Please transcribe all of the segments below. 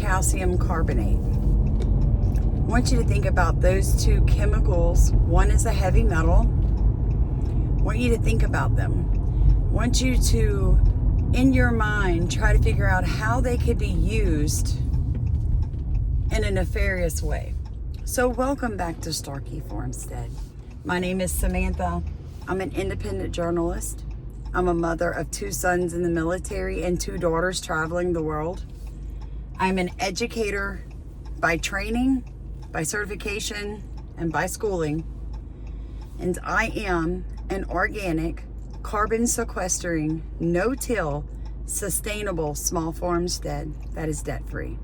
calcium carbonate. I want you to think about those two chemicals. One is a heavy metal. I want you to think about them. I want you to, in your mind, try to figure out how they could be used in a nefarious way. So welcome back to Starkey Farmstead. My name is Samantha. I'm an independent journalist. I'm a mother of 2 sons in the military and 2 daughters traveling the world. I'm an educator by training, by certification, and by schooling. And I am an organic, carbon sequestering, no-till, sustainable small farmstead that is debt-free.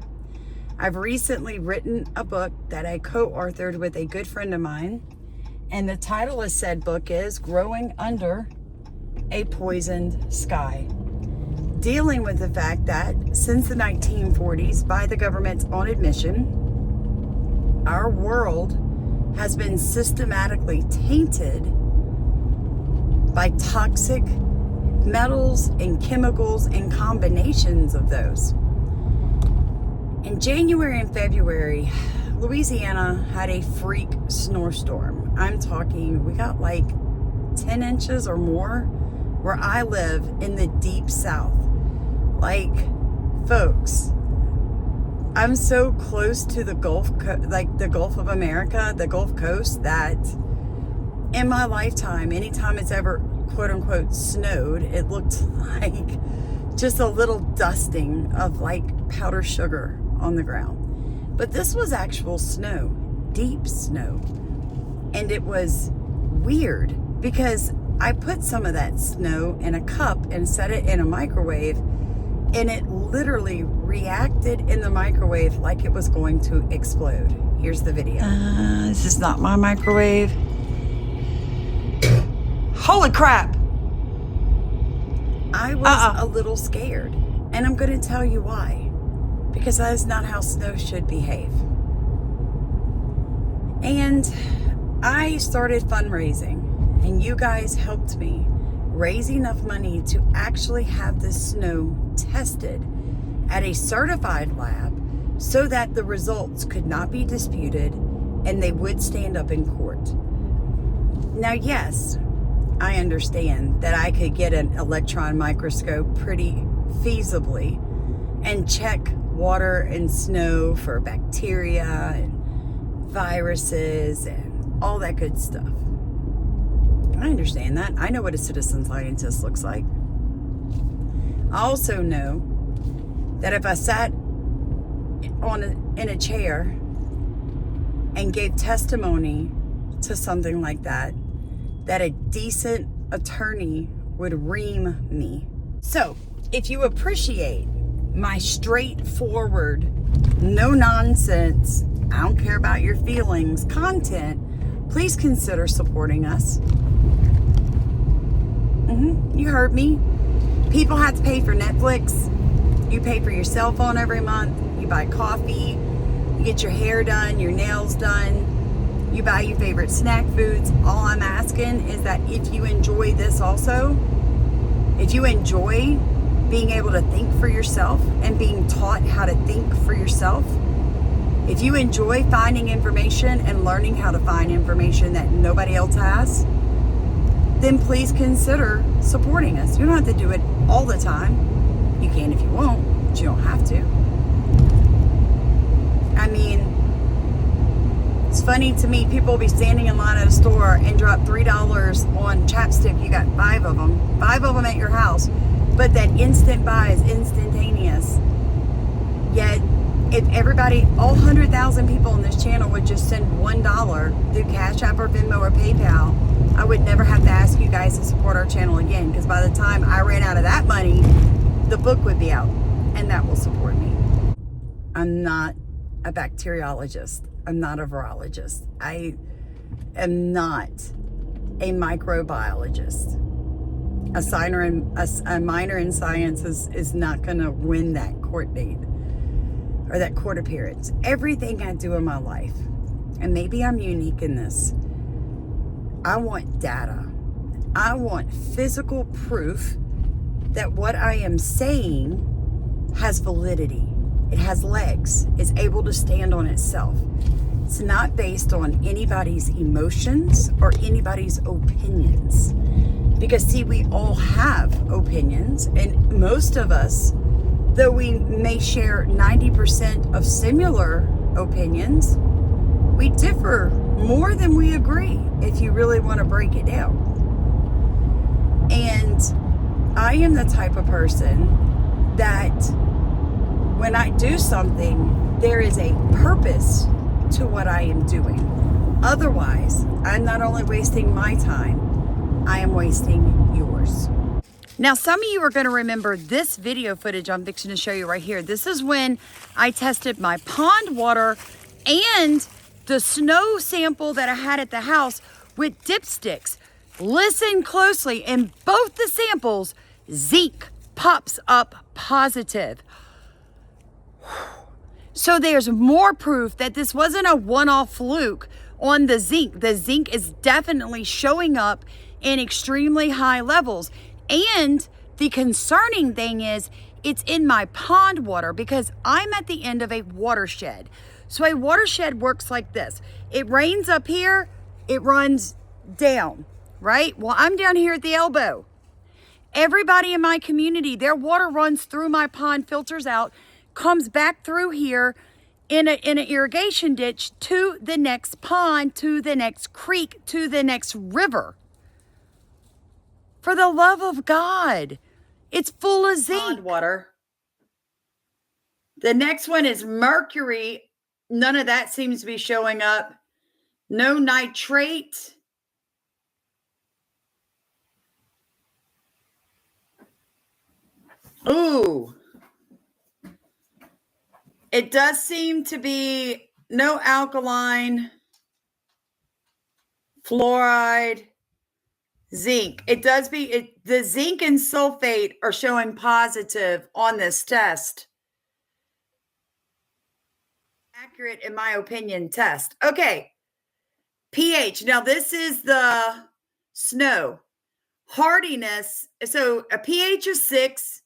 I've recently written a book that I co-authored with a good friend of mine, and the title of said book is Growing Under a Poisoned Sky, dealing with the fact that since the 1940s, by the government's own admission, our world has been systematically tainted by toxic metals and chemicals and combinations of those. In January and February, Louisiana had a freak snowstorm. I'm talking, we got like 10 inches or more where I live in the deep south. Like, folks, I'm so close to the Gulf, like the Gulf of America, the Gulf Coast, that in my lifetime, anytime it's ever quote unquote snowed, it looked like just a little dusting of like powdered sugar on the ground. But this was actual snow, deep snow. And it was weird because I put some of that snow in a cup and set it in a microwave, and it literally reacted in the microwave like it was going to explode. Here's the video. This is not my microwave. Holy crap! I was a little scared, and I'm going to tell you why. Because that is not how snow should behave. And I started fundraising, and you guys helped me raise enough money to actually have this snow tested at a certified lab so that the results could not be disputed and they would stand up in court. Now, yes, I understand that I could get an electron microscope pretty feasibly and check water and snow for bacteria and viruses and all that good stuff. I understand that. I know what a citizen scientist looks like. I also know that if I sat in a chair and gave testimony to something like that, that a decent attorney would ream me. So, if you appreciate my straightforward, no nonsense, I don't care about your feelings content, please consider supporting us. You heard me. People have to pay for Netflix. You pay for your cell phone every month. You buy coffee. You get your hair done, your nails done. You buy your favorite snack foods. All I'm asking is that if you enjoy this also, if you enjoy being able to think for yourself and being taught how to think for yourself, if you enjoy finding information and learning how to find information that nobody else has, then please consider supporting us. You don't have to do it all the time. You can if you want, but you don't have to. I mean, it's funny to me, people will be standing in line at a store and drop $3 on chapstick. You got 5 of them at your house, but that instant buy is instantaneous. Yet, if everybody, all 100,000 people on this channel would just send $1 through Cash App or Venmo or PayPal, I would never have to ask you guys to support our channel again, because by the time I ran out of that money, the book would be out, and that will support me. I'm not a bacteriologist. I'm not a virologist. I am not a microbiologist. A minor in science is not going to win that court date or that court appearance. Everything I do in my life, and maybe I'm unique in this, I want data. I want physical proof that what I am saying has validity. It has legs. It's able to stand on itself. It's not based on anybody's emotions or anybody's opinions. Because see, we all have opinions, and most of us, though we may share 90% of similar opinions, we differ more than we agree, if you really want to break it down. And I am the type of person that when I do something, there is a purpose to what I am doing. Otherwise, I'm not only wasting my time, I am wasting yours. Now, some of you are going to remember this video footage I'm fixing to show you right here. This is when I tested my pond water and the snow sample that I had at the house with dipsticks. Listen closely. In both the samples, zinc pops up positive. So there's more proof that this wasn't a one-off fluke on the zinc. The zinc is definitely showing up in extremely high levels. And the concerning thing is it's in my pond water because I'm at the end of a watershed. So a watershed works like this. It rains up here, it runs down, right? Well, I'm down here at the elbow. Everybody in my community, their water runs through my pond, filters out, comes back through here in an irrigation ditch to the next pond, to the next creek, to the next river. For the love of God, it's full of zinc. Pond water. The next one is mercury. None of that seems to be showing up. No nitrate. Ooh. It does seem to be no alkaline, fluoride, zinc. It does be, the zinc and sulfate are showing positive on this test. Accurate, in my opinion, test. Okay. pH. Now, this is the snow. Hardiness. So a pH of 6.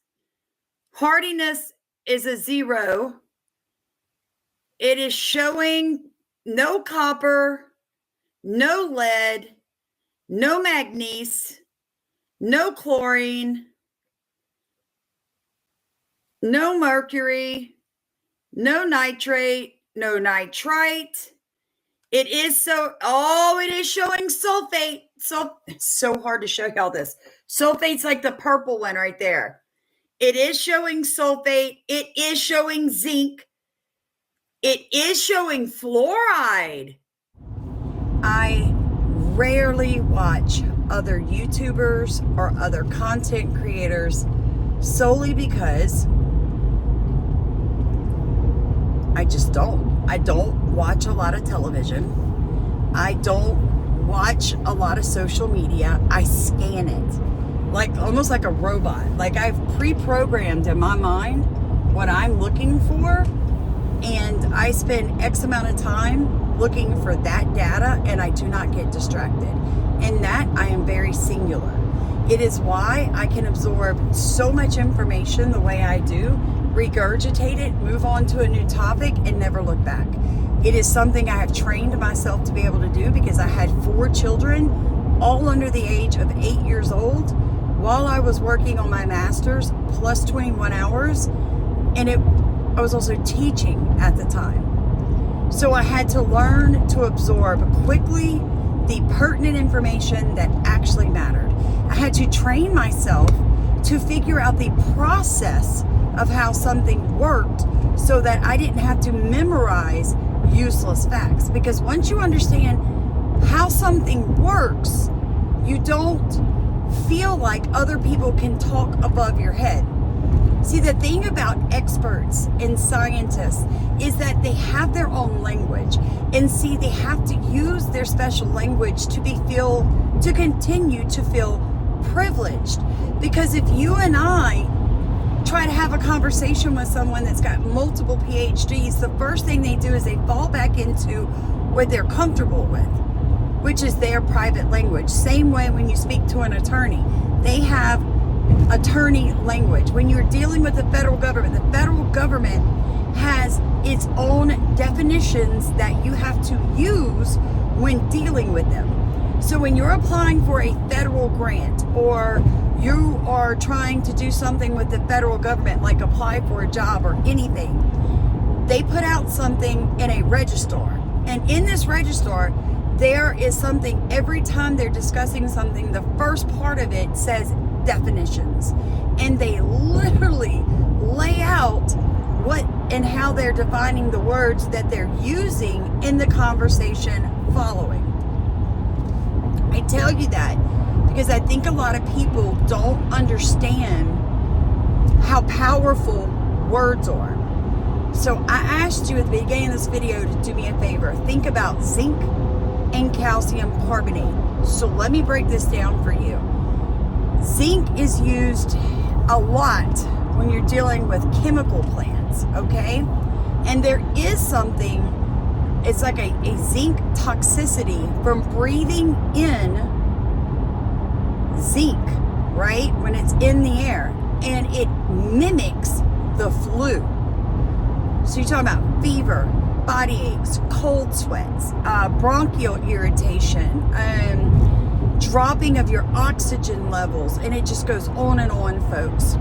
Hardiness is a 0. It is showing no copper, no lead, no manganese, no chlorine, no mercury, no nitrate, no nitrite. It is it is showing sulfate. So it's so hard to show y'all this. Sulfate's like the purple one right there. It is showing sulfate. It is showing zinc. It is showing fluoride. I rarely watch other YouTubers or other content creators solely because I just don't. I don't watch a lot of television. I don't watch a lot of social media. I scan it like almost like a robot. Like I've pre-programmed in my mind what I'm looking for, and I spend X amount of time looking for that data, and I do not get distracted. In that, I am very singular. It is why I can absorb so much information the way I do, regurgitate it, move on to a new topic, and never look back. It is something I have trained myself to be able to do because I had 4 children, all under the age of 8 years old, while I was working on my master's, plus 21 hours, and I was also teaching at the time. So I had to learn to absorb quickly the pertinent information that actually mattered. I had to train myself to figure out the process of how something worked so that I didn't have to memorize useless facts. Because once you understand how something works, you don't feel like other people can talk above your head. See, the thing about experts and scientists is that they have their own language. And see, they have to use their special language to continue to feel privileged. Because if you and I try to have a conversation with someone that's got multiple PhDs, the first thing they do is they fall back into what they're comfortable with, which is their private language. Same way when you speak to an attorney, they have attorney language. When you're dealing with the federal government government has its own definitions that you have to use when dealing with them. So when you're applying for a federal grant, or you are trying to do something with the federal government, like apply for a job or anything, they put out something in a registrar. And in this registrar, there is something, every time they're discussing something, the first part of it says definitions. And they literally lay out what and how they're defining the words that they're using in the conversation following. I tell you that because I think a lot of people don't understand how powerful words are. So I asked you at the beginning of this video to do me a favor. Think about zinc and calcium carbonate. So let me break this down for you. Zinc is used a lot when you're dealing with chemical plants, okay? And there is something, it's like a zinc toxicity from breathing in zinc, right? When it's in the air, and it mimics the flu. So you're talking about fever, body aches, cold sweats, bronchial irritation, dropping of your oxygen levels, and it just goes on and on, folks.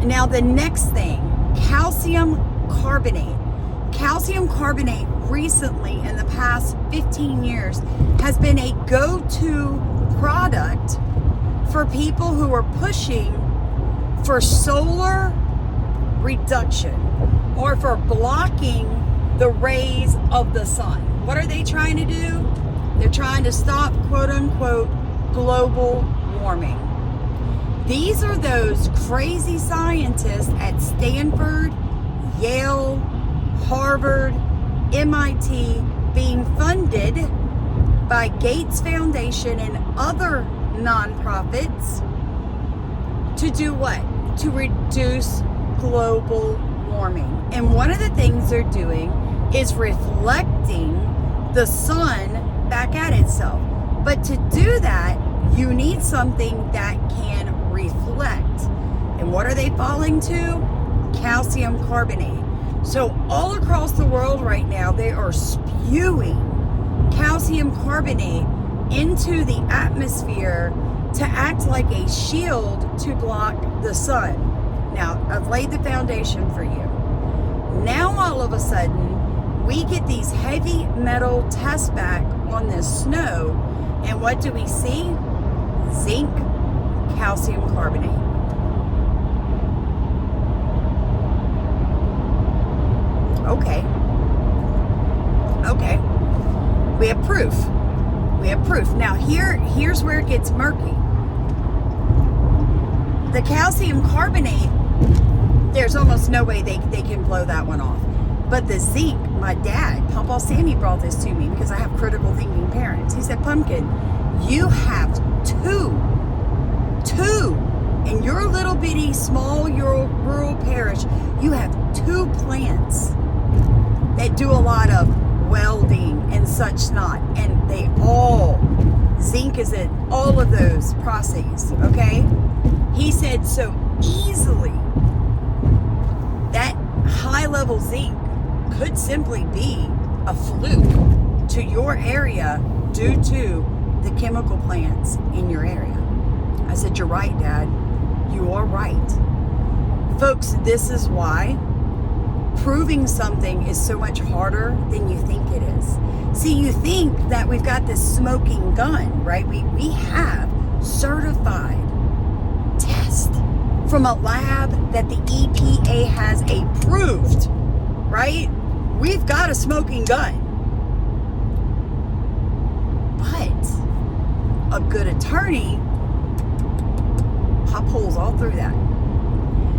Now the next thing, calcium carbonate. Calcium carbonate recently, in the past 15 years, has been a go-to product for people who are pushing for solar reduction or for blocking the rays of the sun. What are they trying to do? They're trying to stop, quote unquote, global warming. These are those crazy scientists at Stanford, Yale, Harvard, MIT, being funded by Gates Foundation and other nonprofits to do what? To reduce global warming. And one of the things they're doing is reflecting the sun back at itself. But to do that, you need something that can reflect. And what are they falling to? Calcium carbonate. So all across the world right now, they are spewing calcium carbonate into the atmosphere to act like a shield to block the sun. Now, I've laid the foundation for you. Now, all of a sudden, we get these heavy metal tests back on this snow, and what do we see? Zinc, calcium carbonate. Okay. We have proof. Now, here's where it gets murky. The calcium carbonate, there's almost no way they can blow that one off. But the zinc, my dad, Papa Sammy, brought this to me because I have critical thinking parents. He said, Pumpkin, you have two in your little bitty small rural parish, you have two plants that do a lot of welding and such not, and they all, zinc is in all of those processes, okay? He said so easily that high level zinc could simply be a fluke to your area due to the chemical plants in your area. I said, you're right, Dad. You are right. Folks, this is why proving something is so much harder than you think it is. See, you think that we've got this smoking gun, right? We have certified test from a lab that the EPA has approved, right? We've got a smoking gun. But a good attorney pop holes all through that.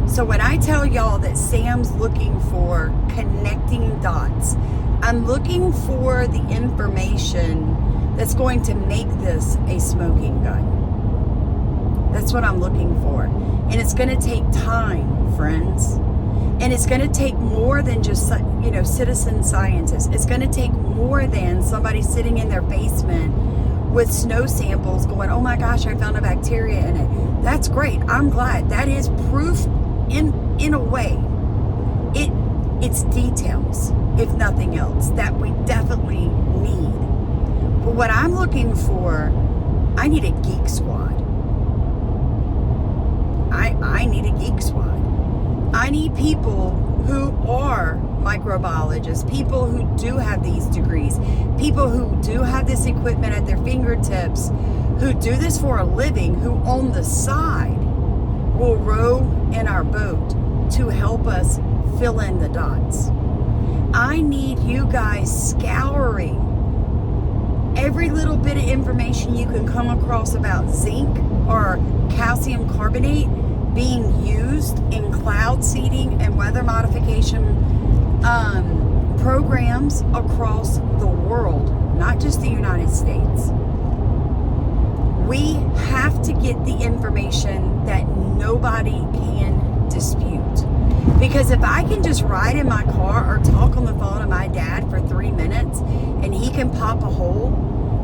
So when I tell y'all that Sam's looking for connecting dots, I'm looking for the information that's going to make this a smoking gun. That's what I'm looking for. And it's going to take time, friends. And it's going to take more than just, citizen scientists. It's going to take more than somebody sitting in their basement with snow samples going, oh my gosh, I found a bacteria in it. That's great. I'm glad. That is proof in a way. It It's details, if nothing else, that we definitely need. But what I'm looking for, I need a geek squad. I need a geek squad. I need people who are microbiologists, people who do have these degrees, people who do have this equipment at their fingertips, who do this for a living, who on the side will row in our boat to help us fill in the dots. I need you guys scouring every little bit of information you can come across about zinc or calcium carbonate being used in cloud seeding and weather modification programs across the world, not just the United States. We have to get the information that nobody can dispute. Because if I can just ride in my car or talk on the phone to my dad for 3 minutes and he can pop a hole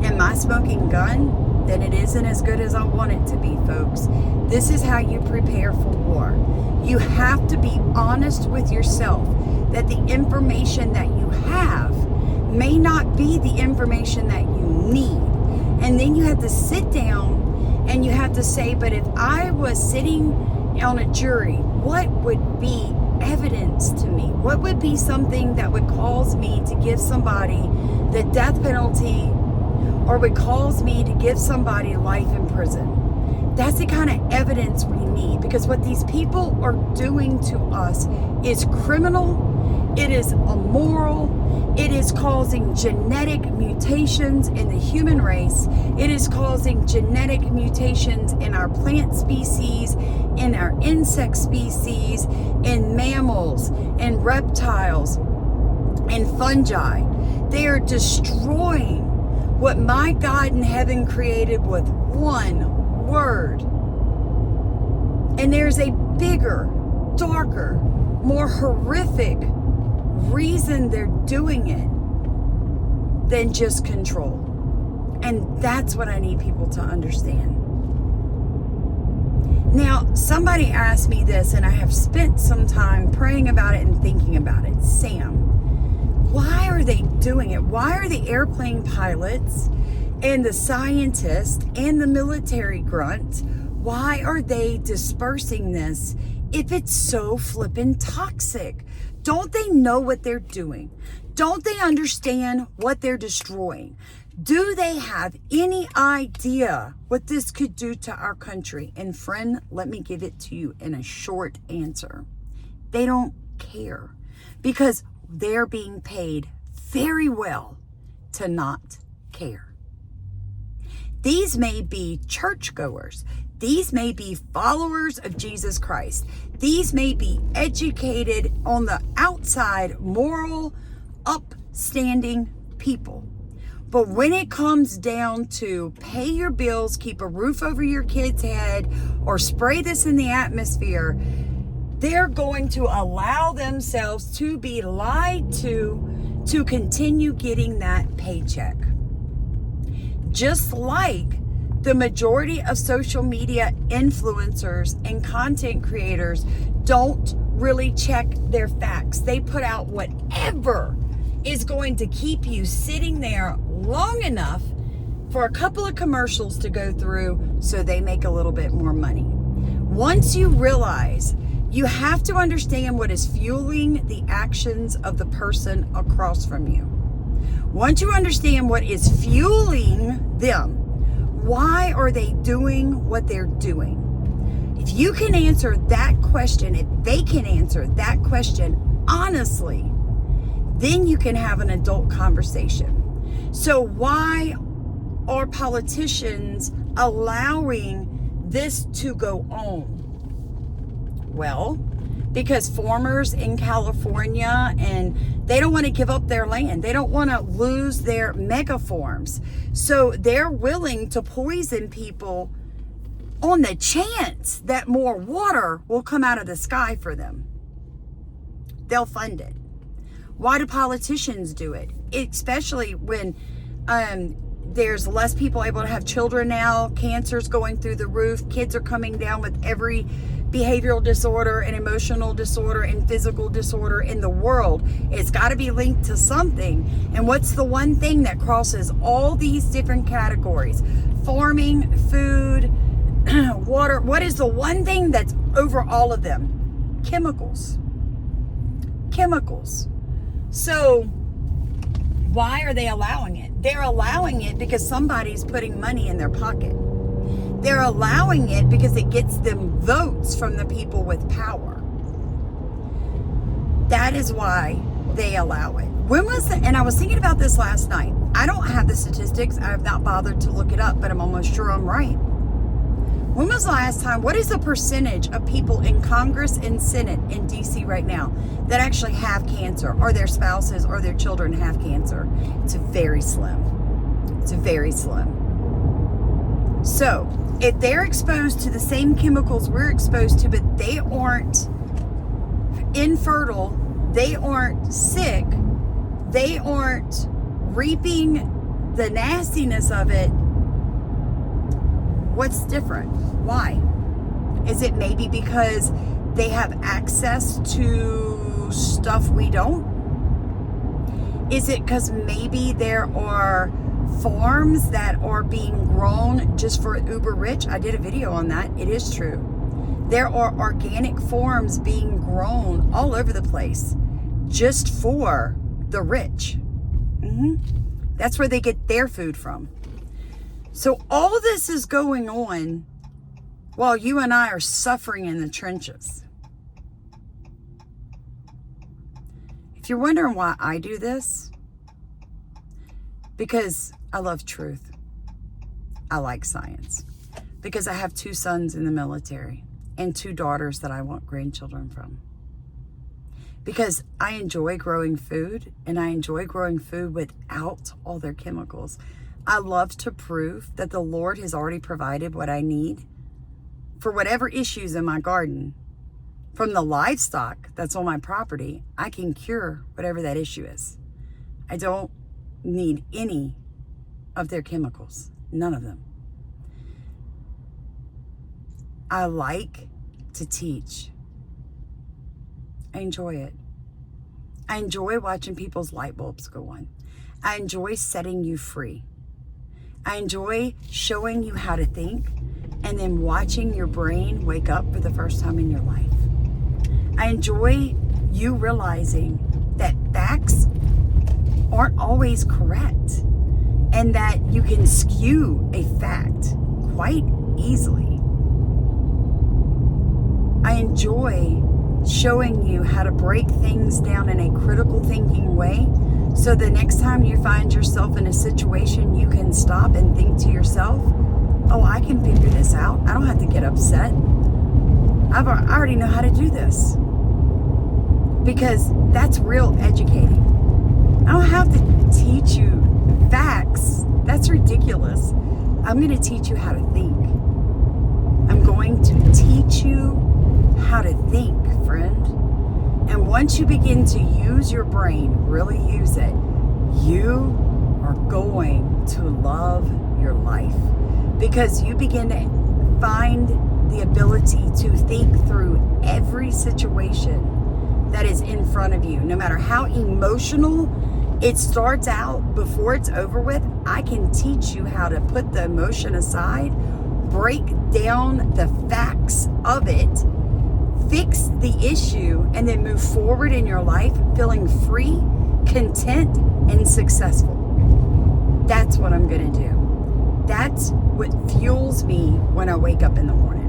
in my smoking gun, then it isn't as good as I want it to be, folks. This is how you prepare for war. You have to be honest with yourself that the information that you have may not be the information that you need. And then you have to sit down and you have to say, but if I was sitting on a jury, what would be evidence to me? What would be something that would cause me to give somebody the death penalty or would cause me to give somebody life in prison? That's the kind of evidence we need, because what these people are doing to us is criminal, it is immoral, it is causing genetic mutations in the human race, it is causing genetic mutations in our plant species, in our insect species, in mammals, in reptiles, and fungi. They are destroying what my God in heaven created with one word. And there's a bigger, darker, more horrific reason they're doing it than just control. And that's what I need people to understand. Now, somebody asked me this, and I have spent some time praying about it and thinking about it. Sam, why are they doing it? Why are the airplane pilots and the scientists and the military grunt, why are they dispersing this if it's so flippin' toxic? Don't they know what they're doing? Don't they understand what they're destroying? Do they have any idea what this could do to our country? And friend, let me give it to you in a short answer. They don't care, because they're being paid very well to not care. These may be churchgoers. These may be followers of Jesus Christ. These may be educated on the outside, moral, upstanding people. But when it comes down to pay your bills, keep a roof over your kid's head, or spray this in the atmosphere, they're going to allow themselves to be lied to continue getting that paycheck. Just like the majority of social media influencers and content creators don't really check their facts. They put out whatever is going to keep you sitting there long enough for a couple of commercials to go through so they make a little bit more money. Once you realize, you have to understand what is fueling the actions of the person across from you. Once you understand what is fueling them, why are they doing what they're doing? If you can answer that question, if they can answer that question honestly, then you can have an adult conversation. So why are politicians allowing this to go on? Well, because farmers in California, and they don't want to give up their land. They don't want to lose their megaforms. So they're willing to poison people on the chance that more water will come out of the sky for them. They'll fund it. Why do politicians do it? Especially when There's less people able to have children now. Cancer's going through the roof. Kids are coming down with every behavioral disorder and emotional disorder and physical disorder in the world. It's got to be linked to something. And what's the one thing that crosses all these different categories? Farming, food, water. What is the one thing that's over all of them? Chemicals. Chemicals. So why are they allowing it? They're allowing it because somebody's putting money in their pocket. They're allowing it because it gets them votes from the people with power. That is why they allow it. And I was thinking about this last night. I don't have the statistics. I have not bothered to look it up, but I'm almost sure I'm right. When was the last time, what is the percentage of people in Congress and Senate in DC right now that actually have cancer, or their spouses or their children have cancer? It's very slim. It's very slim. So if they're exposed to the same chemicals we're exposed to, but they aren't infertile, they aren't sick, they aren't reaping the nastiness of it, what's different? Why? Is it maybe because they have access to stuff we don't? Is it because maybe there are farms that are being grown just for uber rich? I did a video on that. It is true. There are organic farms being grown all over the place just for the rich. That's where they get their food from. So all this is going on while you and I are suffering in the trenches. If you're wondering why I do this, because I love truth. I like science. Because I have 2 sons in the military and 2 daughters that I want grandchildren from. Because I enjoy growing food, and I enjoy growing food without all their chemicals. I love to prove that the Lord has already provided what I need for whatever issues in my garden. From the livestock that's on my property, I can cure whatever that issue is. I don't need any of their chemicals. None of them. I like to teach. I enjoy it. I enjoy watching people's light bulbs go on. I enjoy setting you free. I enjoy showing you how to think and then watching your brain wake up for the first time in your life. I enjoy you realizing that facts aren't always correct and that you can skew a fact quite easily. I enjoy showing you how to break things down in a critical thinking way, so the next time you find yourself in a situation, you can stop and think to yourself, oh, I can figure this out. I don't have to get upset. I already know how to do this. Because that's real educating. I don't have to teach you facts. That's ridiculous. I'm going to teach you how to think. I'm going to teach you how to think, friend. And once you begin to use your brain, really use it, you are going to love your life. Because you begin to find the ability to think through every situation that is in front of you. No matter how emotional it starts out, before it's over with, I can teach you how to put the emotion aside, break down the facts of it, fix the issue, and then move forward in your life feeling free, content, and successful. That's what I'm going to do. That's what fuels me when I wake up in the morning.